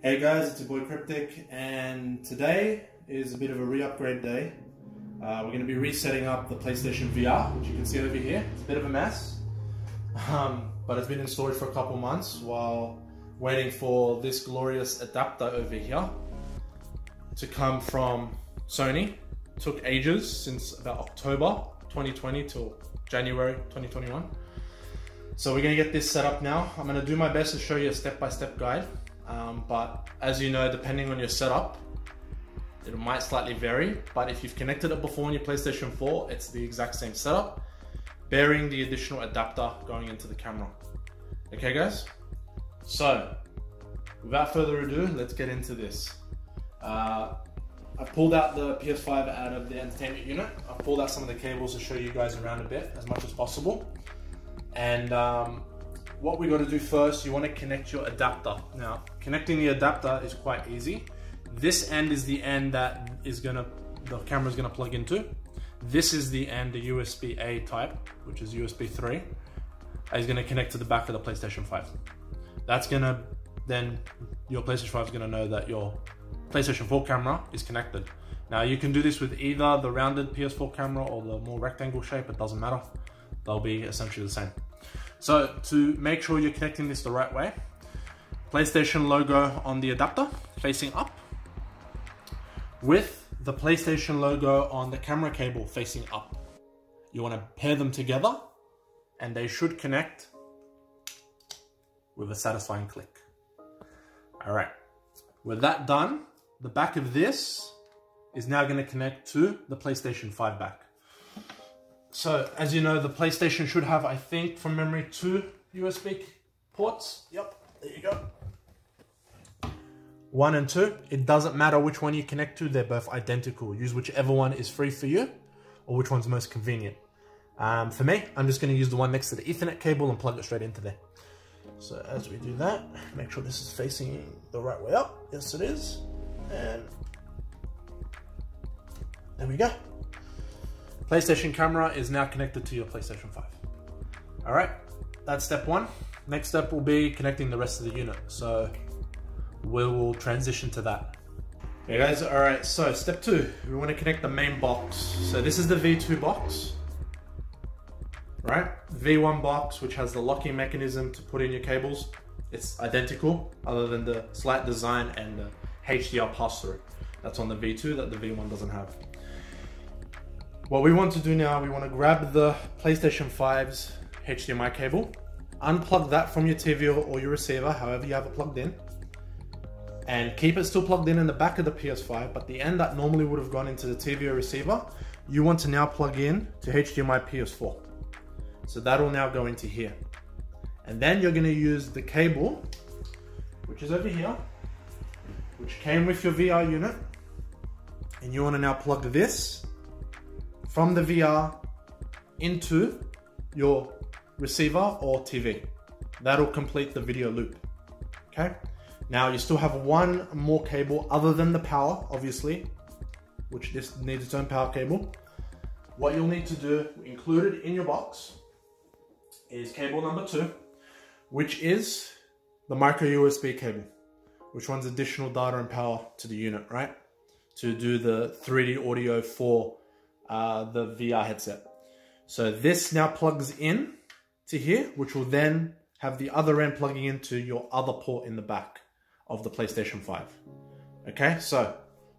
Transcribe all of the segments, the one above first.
Hey guys, it's your boy Cryptic, and today is a bit of a re-upgrade day. We're going to be resetting up the PlayStation VR, which you can see over here. It's a bit of a mess, but it's been in storage for a couple months while waiting for this glorious adapter over here to come from Sony. It took ages, since about October 2020 till January 2021. So we're going to get this set up now. I'm going to do my best to show you a step-by-step guide. But as you know, depending on your setup, it might slightly vary, but if you've connected it before on your PlayStation 4, it's the exact same setup, bearing the additional adapter going into the camera. Okay guys? So, without further ado, let's get into this. I pulled out the PS5 out of the entertainment unit. I pulled out some of the cables to show you guys around a bit, as much as possible. And what we got to do first, you want to connect your adapter. Now, connecting the adapter is quite easy. This end is the end that the camera's gonna plug into. This is the end, the USB-A type, which is USB 3, is gonna connect to the back of the PlayStation 5. That's gonna, then your PlayStation 5 is gonna know that your PlayStation 4 camera is connected. Now, you can do this with either the rounded PS4 camera or the more rectangle shape, it doesn't matter. They'll be essentially the same. So to make sure you're connecting this the right way, PlayStation logo on the adapter facing up with the PlayStation logo on the camera cable facing up. You want to pair them together and they should connect with a satisfying click. All right, with that done, the back of this is now going to connect to the PlayStation 5 back. So, as you know, the PlayStation should have, I think, from memory, 2 USB ports. Yep, there you go. 1 and 2. It doesn't matter which one you connect to, they're both identical. Use whichever one is free for you, or which one's most convenient. For me, I'm just going to use the one next to the Ethernet cable and plug it straight into there. So, as we do that, make sure this is facing the right way up. Yes, it is. And there we go. PlayStation camera is now connected to your PlayStation 5. All right, that's step one. Next step will be connecting the rest of the unit. So we will transition to that. Hey guys, all right, so step two, we want to connect the main box. So this is the V2 box, right? V1 box, which has the locking mechanism to put in your cables. It's identical, other than the slight design and the HDR pass-through. That's on the V2 that the V1 doesn't have. What we want to do now, we want to grab the PlayStation 5's HDMI cable, unplug that from your TV or your receiver, however you have it plugged in, and keep it still plugged in the back of the PS5, but the end that normally would have gone into the TV or receiver, you want to now plug in to HDMI PS4. So that will now go into here. And then you're going to use the cable, which is over here, which came with your VR unit, and you want to now plug this from the VR into your receiver or TV. That'll complete the video loop, okay? Now you still have one more cable other than the power, obviously, which this needs its own power cable. What you'll need to do, included in your box, is cable number 2, which is the micro USB cable, which runs additional data and power to the unit, right? To do the 3D audio for the VR headset. So this now plugs in to here, which will then have the other end plugging into your other port in the back of the PlayStation 5. Okay, so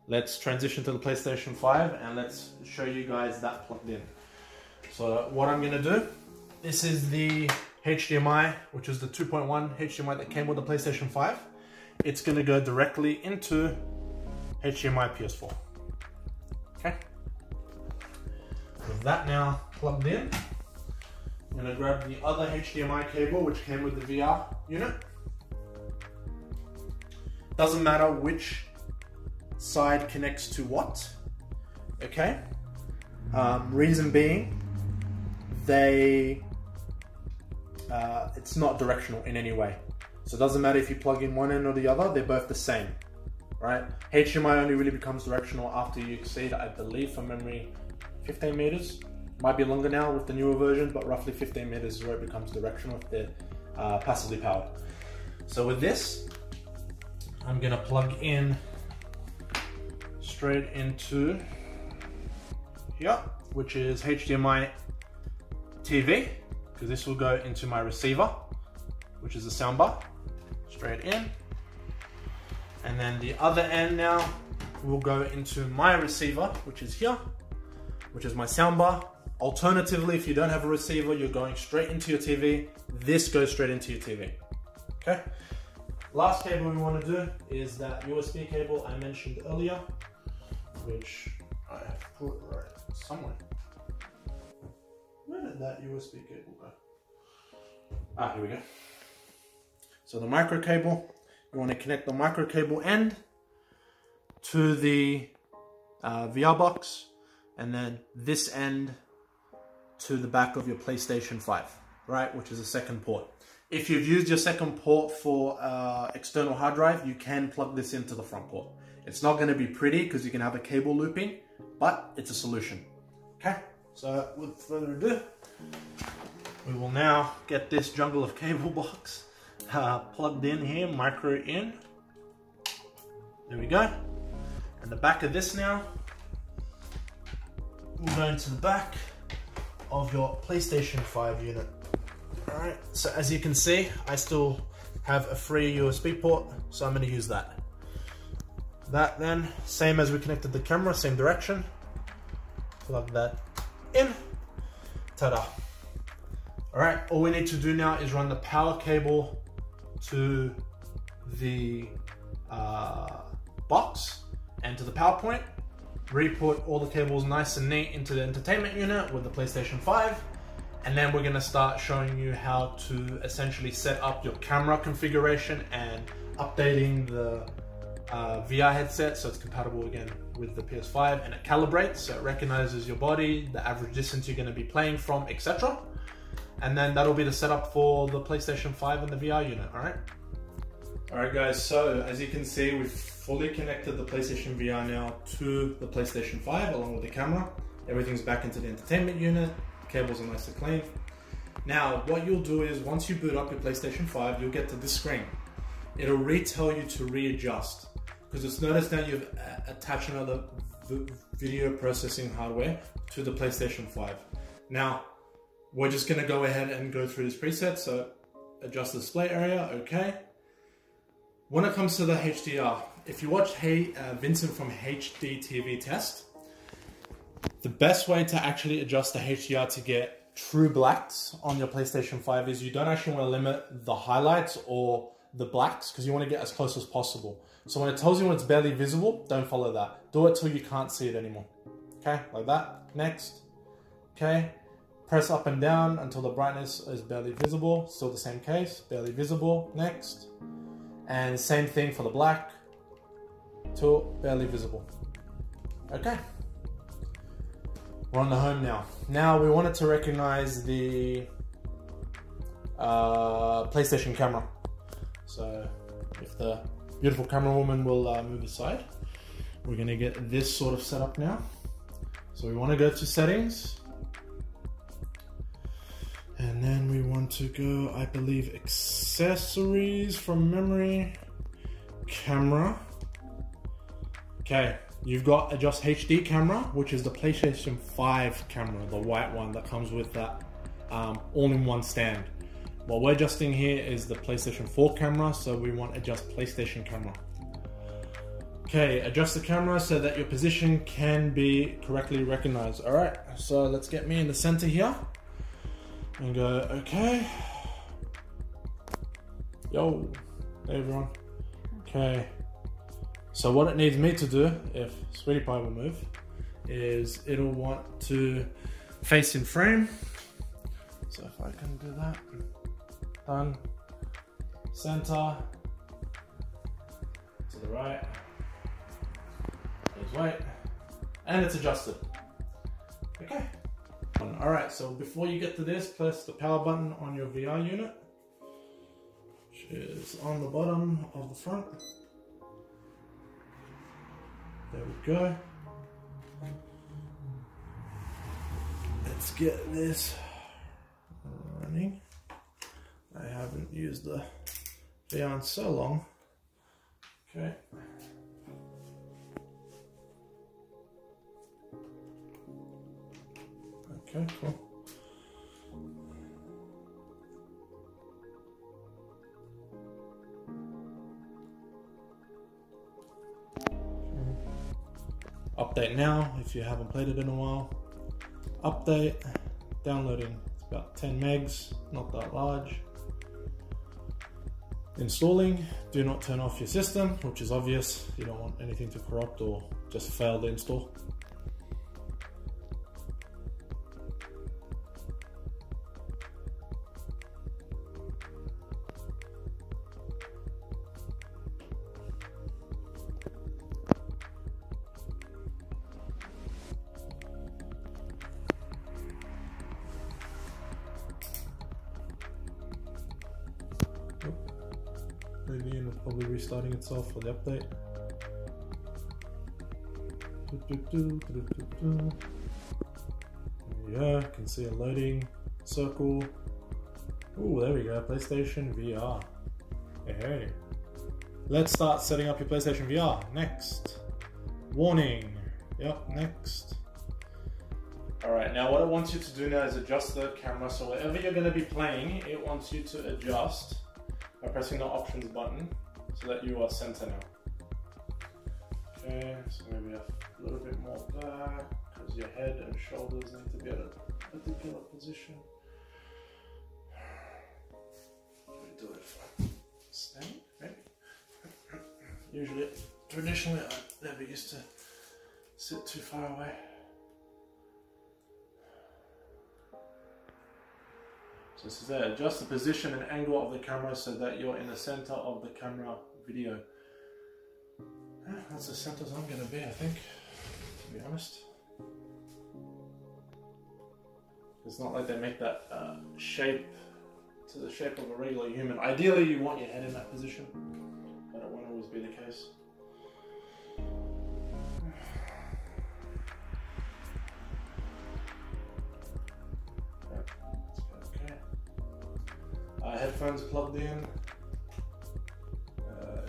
let's transition to the PlayStation 5 and let's show you guys that plugged in. So what I'm gonna do, this is the HDMI, which is the 2.1 HDMI that came with the PlayStation 5. It's gonna go directly into HDMI PS4. Okay. With that now plugged in, I'm going to grab the other HDMI cable which came with the VR unit. Doesn't matter which side connects to what, okay? Reason being, it's not directional in any way. So it doesn't matter if you plug in one end or the other, they're both the same, right? HDMI only really becomes directional after you exceed, I believe from memory, 15 meters. Might be longer now with the newer version, but roughly 15 meters is where it becomes directional if they're passively powered. So with this, I'm gonna plug in straight into here, which is HDMI TV, because this will go into my receiver, which is a soundbar, straight in. And then the other end now will go into my receiver, which is here, which is my soundbar. Alternatively, if you don't have a receiver, you're going straight into your TV. This goes straight into your TV, okay? Last cable we want to do is that USB cable I mentioned earlier, which I have put right somewhere. Where did that USB cable go? Ah, here we go. So the micro cable, you want to connect the micro cable end to the VR box, and then this end to the back of your PlayStation 5, right? Which is a second port. If you've used your second port for external hard drive, you can plug this into the front port. It's not going to be pretty because you can have a cable looping, but it's a solution. Okay, so with further ado, we will now get this jungle of cable box plugged in here, micro in. There we go. And the back of this now will go into the back of your PlayStation 5 unit. Alright, so as you can see, I still have a free USB port, so I'm going to use that. That then, same as we connected the camera, same direction. Plug that in. Ta-da. Alright, all we need to do now is run the power cable to the box and to the power point. Re-put all the cables nice and neat into the entertainment unit with the PlayStation 5. And then we're going to start showing you how to essentially set up your camera configuration and updating the VR headset so it's compatible again with the PS5, and it calibrates so it recognizes your body, the average distance you're going to be playing from, etc. And then that'll be the setup for the PlayStation 5 and the VR unit, alright? Alright guys, so as you can see, we've fully connected the PlayStation VR now to the PlayStation 5 along with the camera. Everything's back into the entertainment unit. Cables are nice and clean. Now, what you'll do is once you boot up your PlayStation 5, you'll get to this screen. It'll tell you to readjust, because it's noticed that you've attached another video processing hardware to the PlayStation 5. Now, we're just going to go ahead and go through this preset. So, adjust the display area, okay. When it comes to the HDR, if you watch Vincent from HD TV Test, the best way to actually adjust the HDR to get true blacks on your PlayStation 5 is you don't actually want to limit the highlights or the blacks, because you want to get as close as possible. So when it tells you when it's barely visible, don't follow that. Do it till you can't see it anymore. Okay, like that. Next. Okay. Press up and down until the brightness is barely visible. Still the same case. Barely visible. Next. And same thing for the black. Till barely visible. Okay. We're on the home now. Now we wanted to recognize the PlayStation camera. So if the beautiful camera woman will move aside, we're gonna get this sort of set up now. So we want to go to settings, and then we want to go, I believe, accessories from memory, camera. Okay. You've got adjust HD camera, which is the PlayStation 5 camera, the white one that comes with that all-in-one stand. What we're adjusting here is the PlayStation 4 camera, so we want adjust PlayStation camera. Okay, adjust the camera so that your position can be correctly recognized. All right, so let's get me in the center here and go, okay. Yo, hey everyone. Okay. So what it needs me to do, if Sweetie Pie will move, is it'll want to face in frame. So if I can do that, done, center, to the right, there's weight, and it's adjusted. Okay. All right, so before you get to this, press the power button on your VR unit, which is on the bottom of the front. There we go. Let's get this running. I haven't used the VR in so long. Okay. Okay, cool. Update now if you haven't played it in a while. Update, downloading, it's about 10 megs, not that large. Installing, do not turn off your system, which is obvious. You don't want anything to corrupt or just fail the install. Maybe it's probably restarting itself for the update. Yeah, you can see a loading circle. Oh, there we go, PlayStation VR. Hey. Let's start setting up your PlayStation VR. Next. Warning. Yep, next. Alright, now what it wants you to do now is adjust the camera. So wherever you're going to be playing, it wants you to adjust by pressing the options button so that you are center now. Okay, so maybe a little bit more back because your head and shoulders need to be at a particular position. We do it from standing, maybe. Usually, traditionally, I never used to sit too far away. So this is there. Adjust the position and angle of the camera so that you're in the center of the camera video. That's as center as I'm going to be, I think, to be honest. It's not like they make that shape to the shape of a regular human. Ideally, you want your head in that position, but it won't always be the case. Headphones plugged in.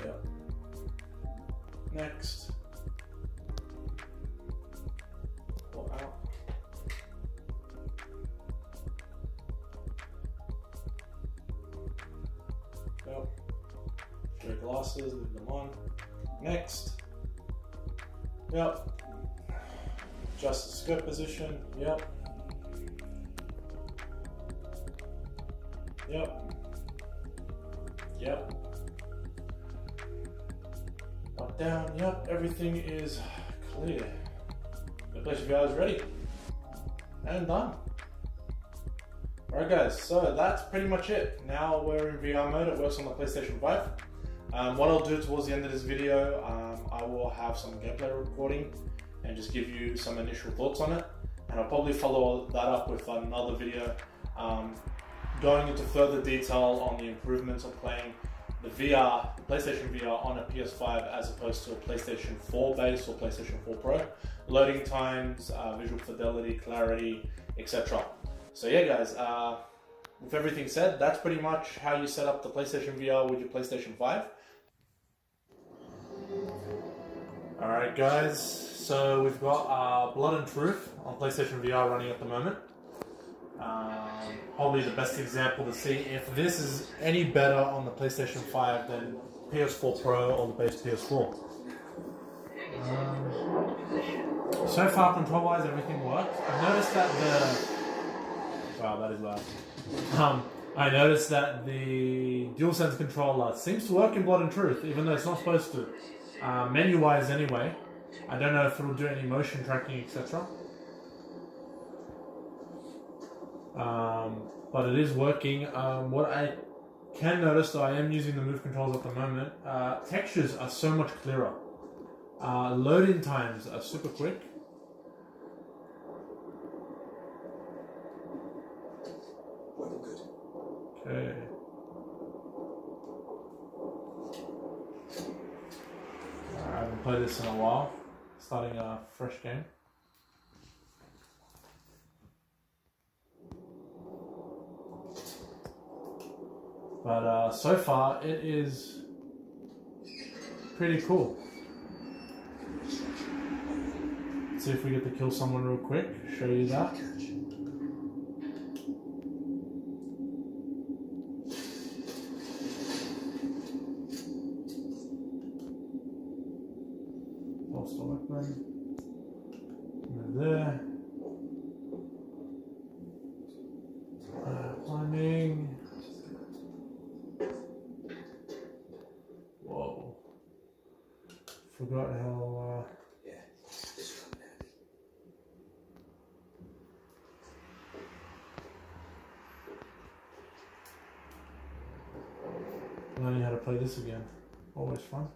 Yeah. Next. Pull out. Yep. Show your glasses, leave them on. Next. Yep. Adjust the skirt position. Yep. Yep. Yep. Up, down. Yep. Everything is clear. The PlayStation VR is ready. And done. Alright guys, so that's pretty much it. Now we're in VR mode. It works on the PlayStation 5. What I'll do towards the end of this video, I will have some gameplay recording and just give you some initial thoughts on it. And I'll probably follow that up with another video going into further detail on the improvements of playing the VR, PlayStation VR on a PS5 as opposed to a PlayStation 4 base or PlayStation 4 Pro. Loading times, visual fidelity, clarity, etc. So yeah guys, with everything said, that's pretty much how you set up the PlayStation VR with your PlayStation 5. Alright guys, so we've got Blood and Truth on PlayStation VR running at the moment. Probably the best example to see if this is any better on the PlayStation 5 than PS4 Pro or the base PS4. So far control-wise everything works. I've noticed that wow, that is loud. I noticed that the DualSense controller seems to work in Blood and Truth, even though it's not supposed to. Menu-wise anyway. I don't know if it'll do any motion tracking, etc. But it is working. What I can notice, though, I am using the move controls at the moment, textures are so much clearer. Load-in times are super quick. Okay. I haven't played this in a while. Starting a fresh game. But so far it is pretty cool. Let's see if we get to kill someone real quick. Show you that. Lost the weapon. Move there. Climbing. Whoa. Forgot how. Learning how to play this again. Always fun.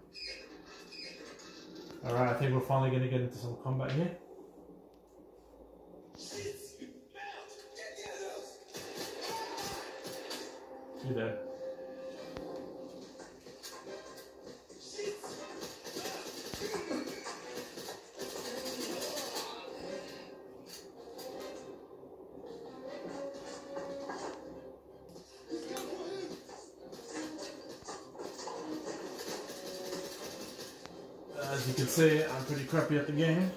Alright, I think we're finally going to get into some combat here. You're dead. As you can see, I'm pretty crappy at the game.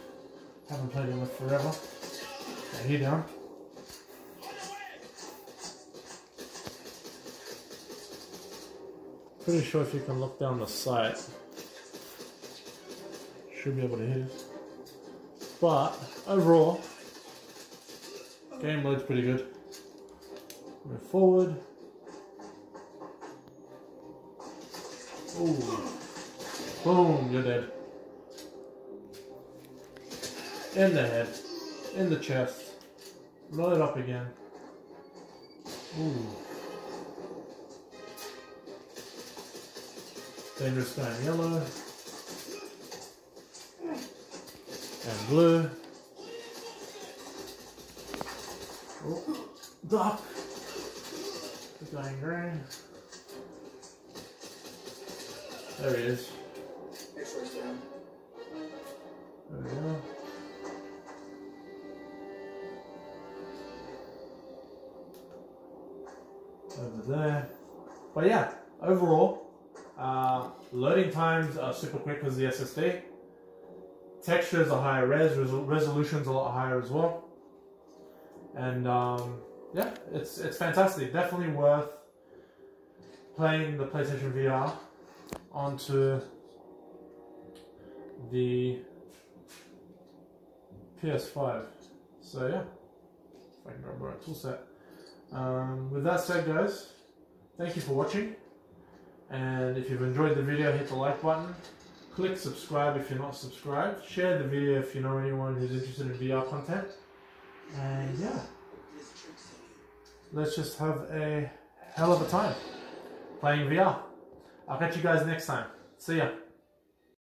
Haven't played it with forever. Okay, here down. Pretty sure if you can look down the sight, should be able to hit it. But overall, game loads pretty good. Move forward. Ooh. Boom, you're dead. In the head. In the chest. Load up again. Ooh. Dangerous guy in yellow. And blue. Oh, duck. The guy in green. There he is. There we go. Over there. But yeah, overall, loading times are super quick because the SSD. Textures are higher resolution's a lot higher as well. And yeah, it's fantastic. Definitely worth playing the PlayStation VR onto the PS5. So yeah, if I can grab the right tool set. With that said, guys, thank you for watching. And if you've enjoyed the video, hit the like button. Click subscribe if you're not subscribed. Share the video if you know anyone who's interested in VR content. And yeah, let's just have a hell of a time playing VR. I'll catch you guys next time. See ya.